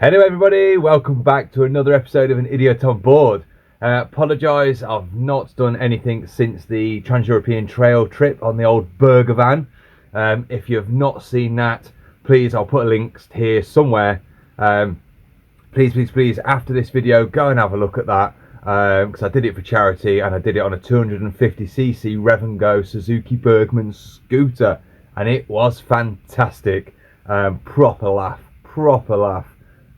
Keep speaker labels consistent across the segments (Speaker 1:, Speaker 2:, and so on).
Speaker 1: Hello everybody, welcome back to another episode of An Idiot on Board. Apologise, I've not done anything since the Trans-European Trail trip on the old burger van. If you have not seen that, please, I'll put links here somewhere. Please, after this video, go and have a look at that. Because I did it for charity and I did it on a 250cc Rev and Go Suzuki Bergman scooter. And it was fantastic. Proper laugh.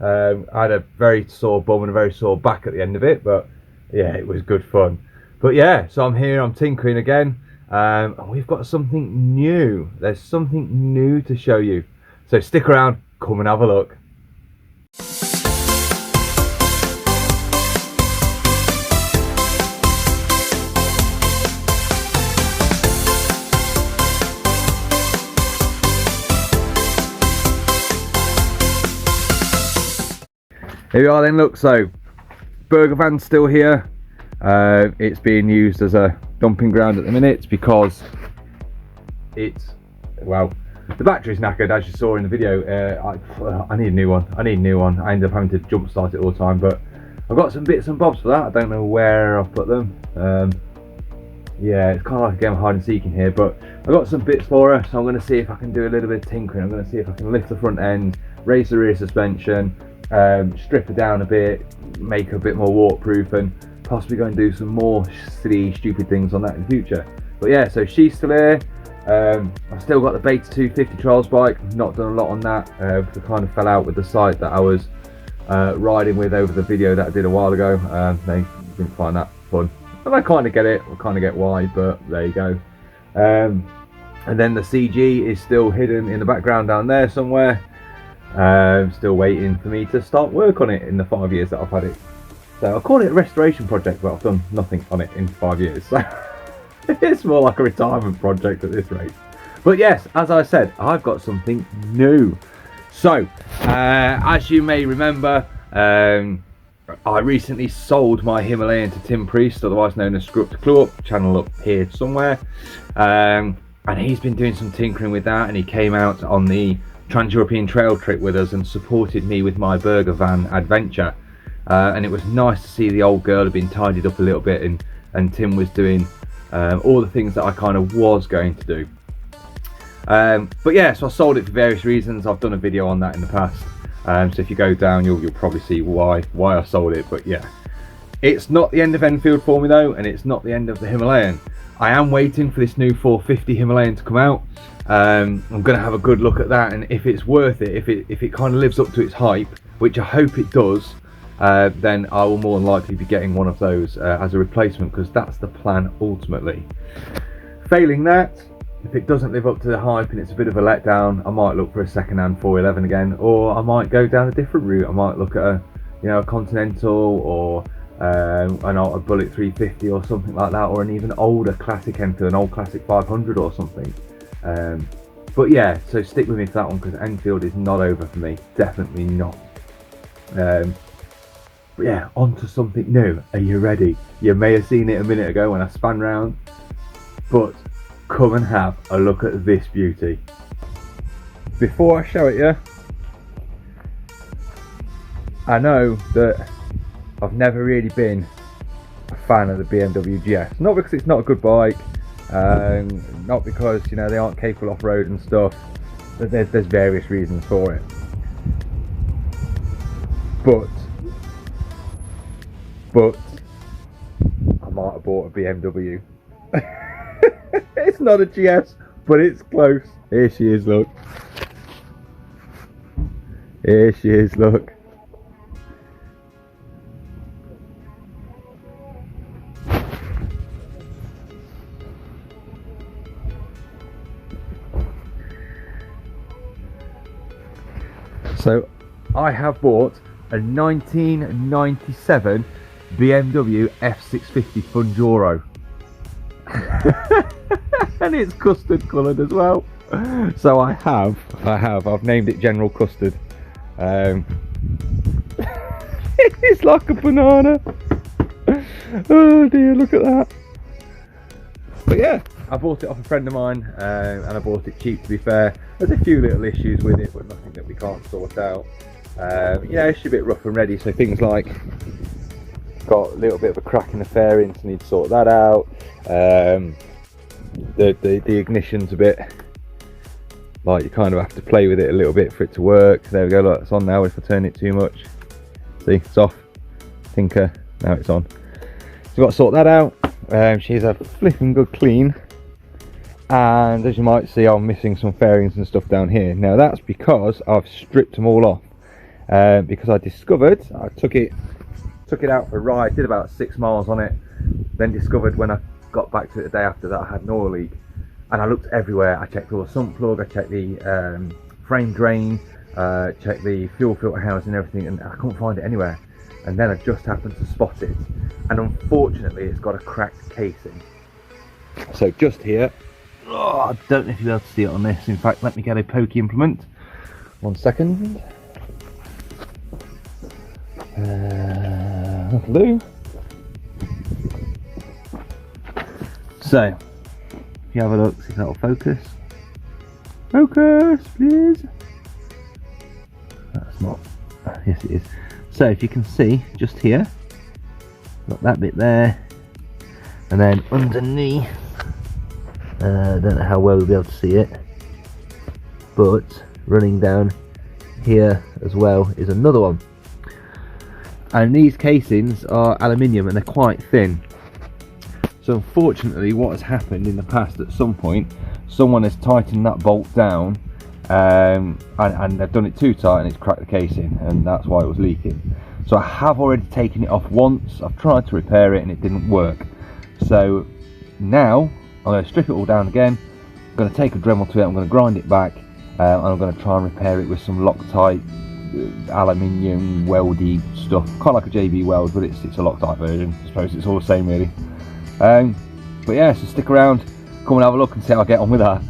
Speaker 1: I had a very sore bum and a very sore back at the end of it, but yeah, it was good fun. But yeah, so I'm here, I'm tinkering again, and we've got something new. There's something new to show you. So stick around, come and have a look. Here we are then, look, so burger van's still here. It's being used as a dumping ground at the minute because well, the battery's knackered, as you saw in the video. I need a new one. I ended up having to jump start it all the time, but I've got some bits and bobs for that. I don't know where I've put them. Yeah, it's kind of like a game of hide and seek in here, but I've got some bits for her, so I'm going to see if I can do a little bit of tinkering. I'm going to see if I can lift the front end, raise the rear suspension, strip her down a bit, make her a bit more waterproof, and possibly go and do some more silly, stupid things on that in the future. But yeah, so she's still here. I've still got the Beta 250 trials bike. Not done a lot on that. I kind of fell out with the site that I was riding with over the video that I did a while ago. They didn't find that fun, and I kind of get it. I kind of get why, but there you go. And then the CG is still hidden in the background down there somewhere. Still waiting for me to start work on it in the 5 years that I've had it. So I call it a restoration project, but I've done nothing on it in 5 years. So it's more like a retirement project at this rate. But yes, as I said, I've got something new. So, as you may remember, I recently sold my Himalayan to Tim Priest, otherwise known as Screw Up to Clue Up, channel up here somewhere. And he's been doing some tinkering with that, and he came out on the Trans-European Trail trip with us and supported me with my burger van adventure, and it was nice to see the old girl had been tidied up a little bit, and Tim was doing all the things that I kind of was going to do. But yeah, so I sold it for various reasons. I've done a video on that in the past, so if you go down you'll probably see why I sold it. But yeah, it's not the end of Enfield for me though, and it's not the end of the Himalayan. I am waiting for this new 450 Himalayan to come out. I'm going to have a good look at that, and if it's worth it, if it kind of lives up to its hype, which I hope it does, then I will more than likely be getting one of those as a replacement, because that's the plan ultimately. Failing that, if it doesn't live up to the hype and it's a bit of a letdown, I might look for a second-hand 411 again, or I might go down a different route. I might look at a Continental, or a Bullet 350 or something like that, or an even older classic Enfield, an old classic 500 or something. But yeah, so stick with me for that one, because Enfield is not over for me, definitely not. But yeah, on to something new. Are you ready? You may have seen it a minute ago when I span round, but come and have a look at this beauty. Before I show it you, I know that I've never really been a fan of the BMW GS, not because it's not a good bike, not because they aren't capable off-road and stuff. There's various reasons for it, but I might have bought a BMW. It's not a GS, but it's close. Here she is, look. Here she is, look. So I have bought a 1997 BMW F650 Funjoro. And it's custard coloured as well. So I've named it General Custard. It's like a banana. Oh dear, look at that. But yeah, I bought it off a friend of mine, and I bought it cheap, to be fair. There's a few little issues with it, but nothing that we can't sort out. Yeah, it's a bit rough and ready, so things like got a little bit of a crack in the fairings, need to sort that out. The ignition's a bit like, you kind of have to play with it a little bit for it to work. There we go, look, it's on now. If I turn it too much, see, it's off. Tinker, now it's on. So we've got to sort that out. She's a flipping good clean, and as you might see, I'm missing some fairings and stuff down here. Now that's because I've stripped them all off, because I discovered, I took it out for a ride, did about 6 miles on it, then discovered when I got back to it the day after that I had an oil leak, and I looked everywhere. I checked all the sump plug, I checked the frame drain, checked the fuel filter housing and everything, and I couldn't find it anywhere. And then I just happened to spot it, and unfortunately it's got a cracked casing. So just here, oh, I don't know if you'll be able to see it on this. In fact, let me get a pokey implement. 1 second. That'll do. So, if you have a look, see if that'll focus. Focus, please. That's not. Yes, it is. So, if you can see, just here, got that bit there, and then underneath, I don't know how well you'll be able to see it, but running down here as well is another one. And these casings are aluminium and they're quite thin. So unfortunately, what has happened in the past, at some point, someone has tightened that bolt down, and they've done it too tight and it's cracked the casing, and that's why it was leaking. So I have already taken it off once. I've tried to repair it and it didn't work. So now I'm going to strip it all down again. I'm going to take a Dremel to it, I'm going to grind it back, and I'm going to try and repair it with some Loctite aluminium weldy stuff, kind of like a JB Weld, but it's a Loctite version. I suppose it's all the same really. But yeah, so stick around, come and have a look and see how I get on with that.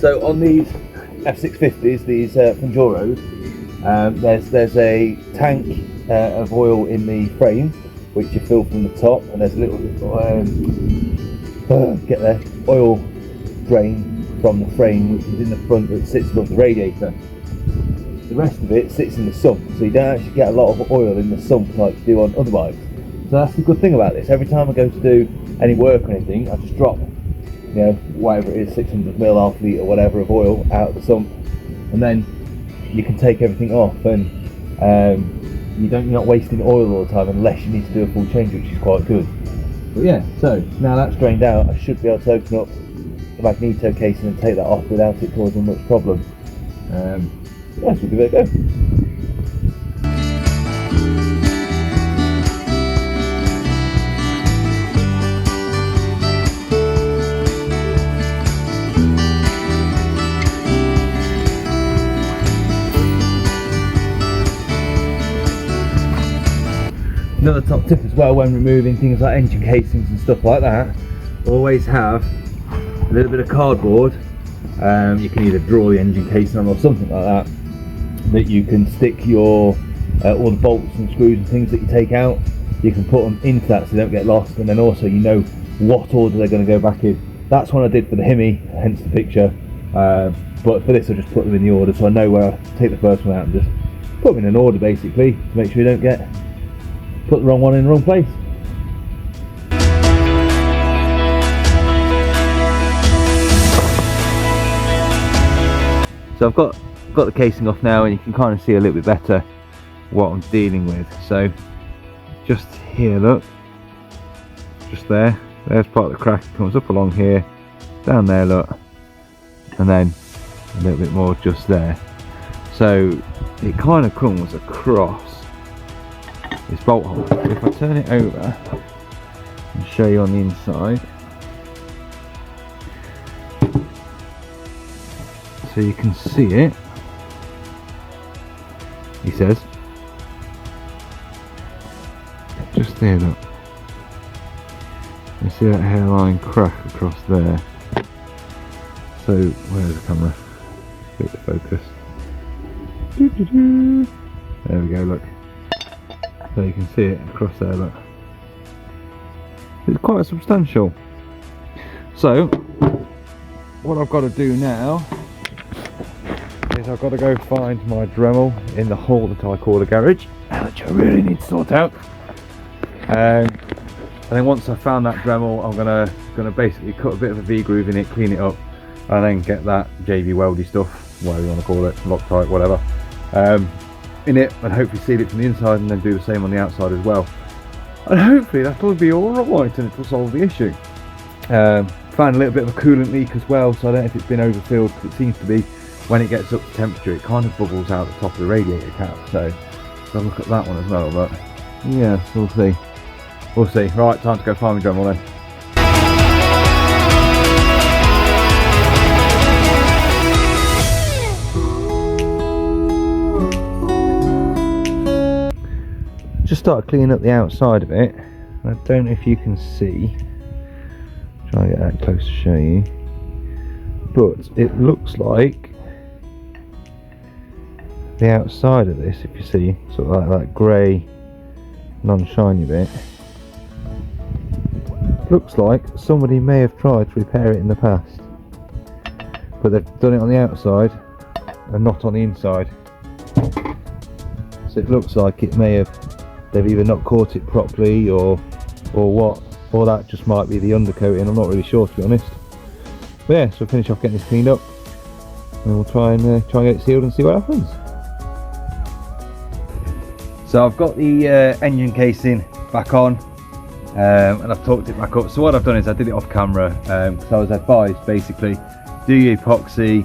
Speaker 1: So on these F650s, these Funjoros, there's a tank of oil in the frame, which you fill from the top, and there's a little oil drain from the frame, which is in the front, that sits above the radiator. The rest of it sits in the sump, so you don't actually get a lot of oil in the sump like you do on other bikes. So that's the good thing about this. Every time I go to do any work or anything, I just drop, you know, whatever it is, 600ml, half litre, whatever of oil out of the sump, and then you can take everything off, and you're not wasting oil all the time unless you need to do a full change, which is quite good. But yeah, so now that's drained out, I should be able to open up the magneto casing and take that off without it causing much problem. Yeah, so we'll give it a go. Another top tip as well when removing things like engine casings and stuff like that, always have a little bit of cardboard. You can either draw the engine casing on or something like that you can stick your all the bolts and screws and things that you take out. You can put them into that so they don't get lost, and then also you know what order they're going to go back in. That's what I did for the Hemi, hence the picture, but for this I just put them in the order so I know where I take the first one out and just put them in an order basically, to make sure you don't get put the wrong one in the wrong place. So I've got the casing off now, and you can kind of see a little bit better what I'm dealing with. So just here, look, just there's part of the crack. It comes up along here, down there, look, and then a little bit more just there. So it kind of comes across this bolt hole. If I turn it over and show you on the inside, so you can see it, he says, just there, look, you see that hairline crack across there. So where's the camera? Get the focus. There we go, look. So you can see it across there, look. It's quite substantial. So, what I've got to do now is I've got to go find my Dremel in the hole that I call the garage, which I really need to sort out. And then once I've found that Dremel, I'm gonna basically cut a bit of a V-groove in it, clean it up, and then get that JV weldy stuff, whatever you want to call it, Loctite, whatever, in it, and hopefully seal it from the inside, and then do the same on the outside as well. And hopefully that'll be alright and it'll solve the issue. Found a little bit of a coolant leak as well, so I don't know if it's been overfilled, because it seems to be, when it gets up to temperature, it kind of bubbles out the top of the radiator cap. So I'll look at that one as well, but yeah, we'll see. We'll see. Right, time to go find my Dremel then. Just started cleaning up the outside of it. I don't know if you can see. Try and get that close to show you. But it looks like the outside of this, if you see, sort of like that grey, non-shiny bit, looks like somebody may have tried to repair it in the past, but they've done it on the outside and not on the inside. So it looks like it may have, they've either not caught it properly or what, or that just might be the undercoating. I'm not really sure, to be honest. But yeah, so we'll finish off getting this cleaned up, and we'll try and get it sealed and see what happens. So I've got the engine casing back on, and I've torqued it back up. So what I've done is I did it off camera, because I was advised basically, do your epoxy,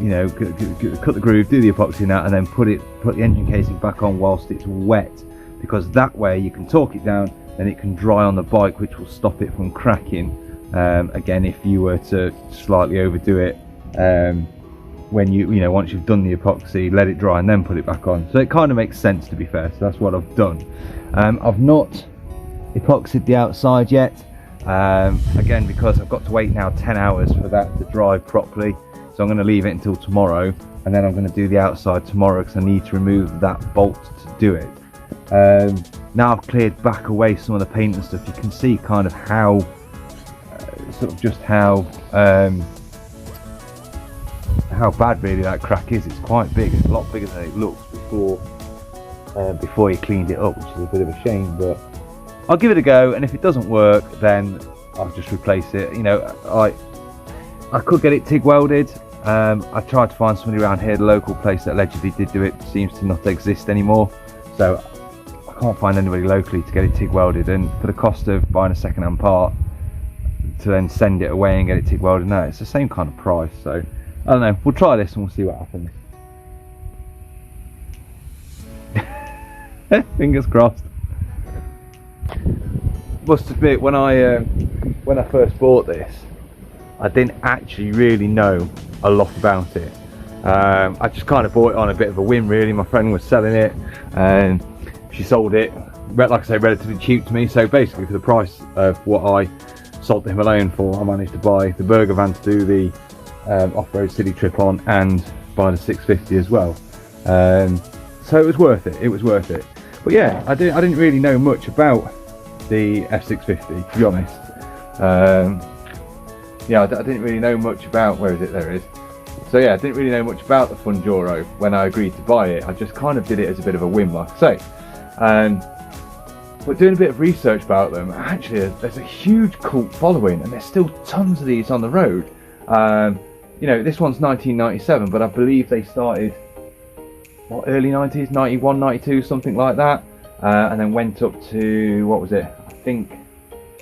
Speaker 1: you know, cut the groove, do the epoxy and that, and then put the engine casing back on whilst it's wet, because that way you can torque it down and it can dry on the bike, which will stop it from cracking. Again, if you were to slightly overdo it, when you know, once you've done the epoxy, let it dry and then put it back on. So it kind of makes sense, to be fair. So that's what I've done. I've not epoxied the outside yet, again, because I've got to wait now 10 hours for that to dry properly. So I'm going to leave it until tomorrow, and then I'm going to do the outside tomorrow, because I need to remove that bolt to do it. Now I've cleared back away some of the paint and stuff, you can see kind of how sort of just how bad really that crack is. It's quite big. It's a lot bigger than it looks before you cleaned it up, which is a bit of a shame, but I'll give it a go, and if it doesn't work then I'll just replace it. You know, I could get it TIG welded. I tried to find somebody around here, the local place that allegedly did do it seems to not exist anymore, so I can't find anybody locally to get it TIG welded, and for the cost of buying a second-hand part to then send it away and get it TIG welded, now it's the same kind of price. So I don't know, we'll try this and we'll see what happens. Fingers crossed. Must admit, when I first bought this, I didn't actually really know a lot about it. I just kind of bought it on a bit of a whim, really. My friend was selling it and she sold it, like I say, relatively cheap to me. So basically for the price of what I sold the Himalayan for, I managed to buy the burger van to do the off-road city trip on, and buy the 650 as well. So it was worth it. It was worth it. But yeah, I didn't really know much about the F650, to be honest. Yeah, I didn't really know much about, where is it? There it is. So yeah, I didn't really know much about the Funduro when I agreed to buy it. I just kind of did it as a bit of a whim, like I say. But doing a bit of research about them, actually there's a huge cult following, and there's still tons of these on the road. You know, this one's 1997, but I believe they started, what, early 90s, 91, 92, something like that, and then went up to, what was it, I think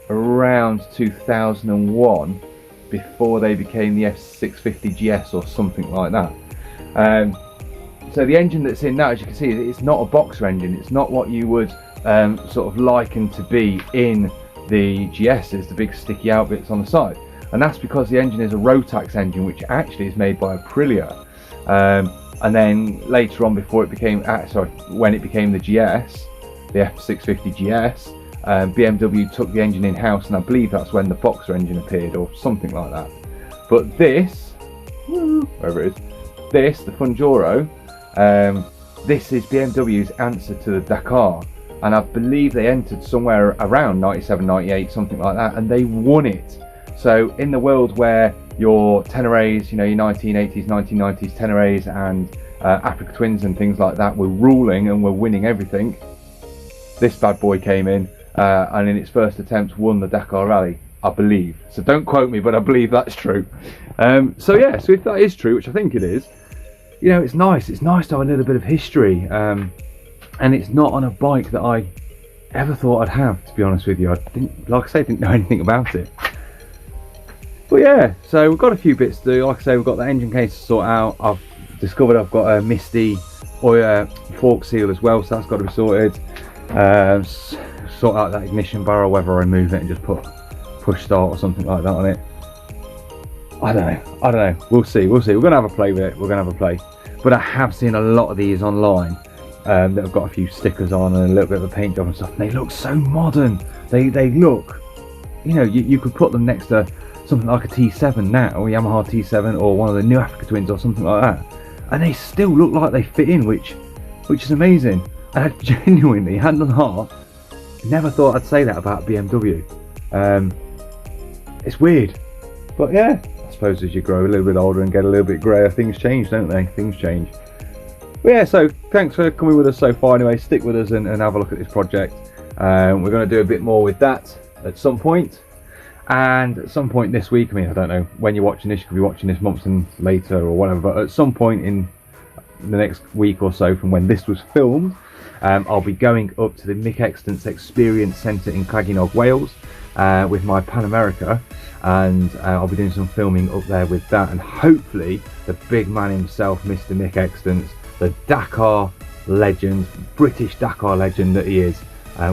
Speaker 1: around 2001, before they became the F650 GS or something like that. So the engine that's in now, as you can see, it's not a boxer engine. It's not what you would sort of liken to be in the GSs, the big sticky out bits on the side. And that's because the engine is a Rotax engine, which actually is made by Aprilia. And then later on, before it became, when it became the GS, the F650 GS, BMW took the engine in-house, and I believe that's when the boxer engine appeared or something like that. But this, wherever it is, this, the Funjoro, this is BMW's answer to the Dakar, and I believe they entered somewhere around 97, 98, something like that, and they won it. So in the world where your Teneres, you know, your 1980s, 1990s Teneres and Africa Twins and things like that were ruling and were winning everything, this bad boy came in and in its first attempt won the Dakar Rally, I believe. So don't quote me, but I believe that's true. So yeah, so if that is true, which I think it is, you know, it's nice to have a little bit of history, and it's not on a bike that I ever thought I'd have, to be honest with you. I didn't, like I say, didn't know anything about it. But yeah, so we've got a few bits to do. Like I say, we've got the engine case to sort out. I've discovered I've got a misty oil fork seal as well, so that's got to be sorted. Sort out that ignition barrel, whether I remove it and just put push start or something like that on it. I don't know. We'll see. We're gonna have a play with it. But I have seen a lot of these online that have got a few stickers on and a little bit of a paint job and stuff, and they look so modern. They look, you know, you could put them next to something like a T7 now, or Yamaha T7, or one of the new Africa Twins or something like that, and they still look like they fit in, which is amazing. And I genuinely, hand on heart, never thought I'd say that about BMW. It's weird, but yeah, I suppose as you grow a little bit older and get a little bit greyer, things change, don't they? Things change. But yeah, so thanks for coming with us so far anyway. Stick with us and have a look at this project. We're going to do a bit more with that at some point. And at some point this week, I mean, I don't know when you're watching this, you could be watching this months and later or whatever, but at some point in the next week or so from when this was filmed, I'll be going up to the Mick Extance Experience Centre in Craigienog, Wales, with my Pan America, and I'll be doing some filming up there with that, and hopefully the big man himself, Mr. Mick Extance, the Dakar legend, British Dakar legend that he is,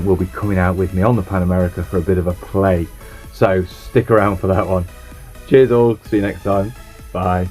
Speaker 1: will be coming out with me on the Pan America for a bit of a play. So stick around for that one. Cheers all, see you next time, bye.